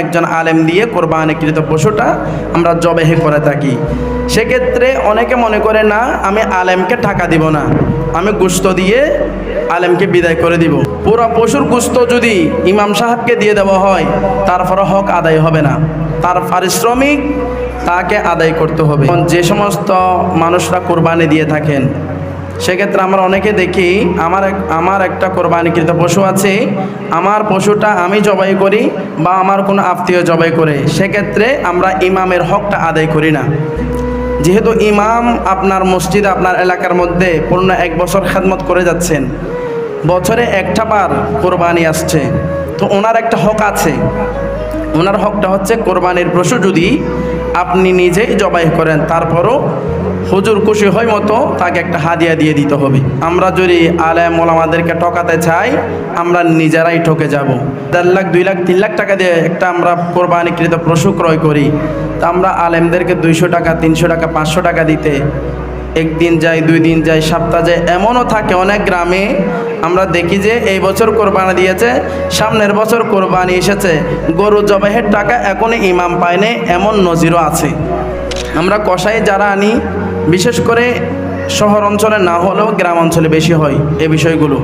একজন আলেম দিয়ে কোরবানিকৃত পশুটা আমরা জবাই করে থাকি। সেক্ষেত্রে অনেকে মনে করে না, আমি আলেমকে টাকা দিব না, আমি গোশত দিয়ে আলেমকে বিদায় করে দিব। পুরো পশুর গোশত যদি ইমাম সাহেবকে দিয়ে দেওয়া হয়, তারপরে হক আদায় হবে না, তার পারিশ্রমিক তাকে আদায় করতে হবে। যে সমস্ত মানুষরা কোরবানি দিয়ে থাকেন, সেক্ষেত্রে আমরা অনেকে দেখি, আমার একটা কোরবানিকৃত পশু আছে, আমার পশুটা আমি জবাই করি বা আমার কোনো আত্মীয় জবাই করে, সেক্ষেত্রে আমরা ইমামের হকটা আদায় করি না। যেহেতু ইমাম আপনার মসজিদে আপনার এলাকার মধ্যে পূর্ণ 1 বছর খেদমত করে যাচ্ছেন, বছরে একটা বার কোরবানি আসছে, তো ওনার একটা হক আছে। ওনার হকটা হচ্ছে কোরবানির পশু যদি আপনি নিজেই জবাই করেন, তারপরও হুজুর খুশি হয় মতো তাকে একটা হাদিয়া দিয়ে দিতে হবে। আমরা যদি আলেম ওলামাদেরকে ঠকাতে চাই, আমরা নিজেরাই ঠকে যাব। 1.5 লাখ 2 লাখ 3 লাখ টাকা দিয়ে একটা আমরা কোরবানিকৃত পশু ক্রয় করি, তা আমরা আলেমদেরকে 200 টাকা 300 টাকা 500 টাকা দিতে একদিন যায়, 2 দিন যায়, সপ্তাহ যায়। এমনও থাকে অনেক গ্রামে আমরা দেখি যে এই বছর কোরবানি দিয়েছে, সামনের বছর কোরবানি এসেছে, গরু জবাইয়ের টাকা এখনই ইমাম পায়নি, এমন নজিরও আছে। আমরা কসাই যারা আনি, বিশেষ করে শহর অঞ্চলে না হলেও গ্রাম অঞ্চলে বেশি হয় এই বিষয়গুলো।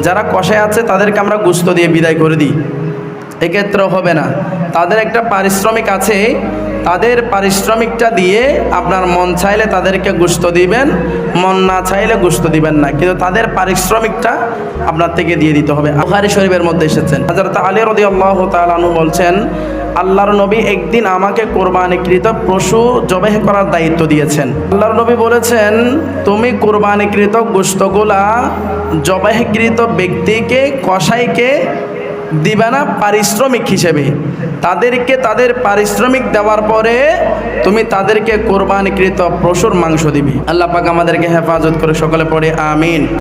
যারা কসাই আছে তাদেরকে আমরা গোশত দিয়ে বিদায় করে দিই, এক্ষেত্রেও হবে না। তাদের একটা পারিশ্রমিক আছে, তাদের পারিশ্রমিকটা দিয়ে আপনার মন চাইলে তাদেরকে গোশত দিবেন, মন না চাইলে গোশত দিবেন না, কিন্তু তাদের পারিশ্রমিকটা আপনার থেকে দিয়ে দিতে হবে। বুখারী শরীফের মধ্যে এসেছেন, হযরত আলী রাদিয়াল্লাহু তাআলা আনহু বলছেন, আল্লাহর নবী একদিন আমাকে কোরবানিকৃত পশু জবাই করার দায়িত্ব দিয়েছেন। আল্লাহর নবী বলেছেন, তুমি কোরবানিকৃত গোশতগুলা জবাইকৃত ব্যক্তিকে, কসাইকে দিবে না পারিশ্রমিক হিসেবে, তাদেরকে তাদের পারিশ্রমিক দেওয়ার পরে তুমি তাদেরকে কোরবানিকৃত পশুর মাংস দিবি। আল্লাহ পাক আমাদেরকে হেফাজত করে, সকলে পড়ে আমিন।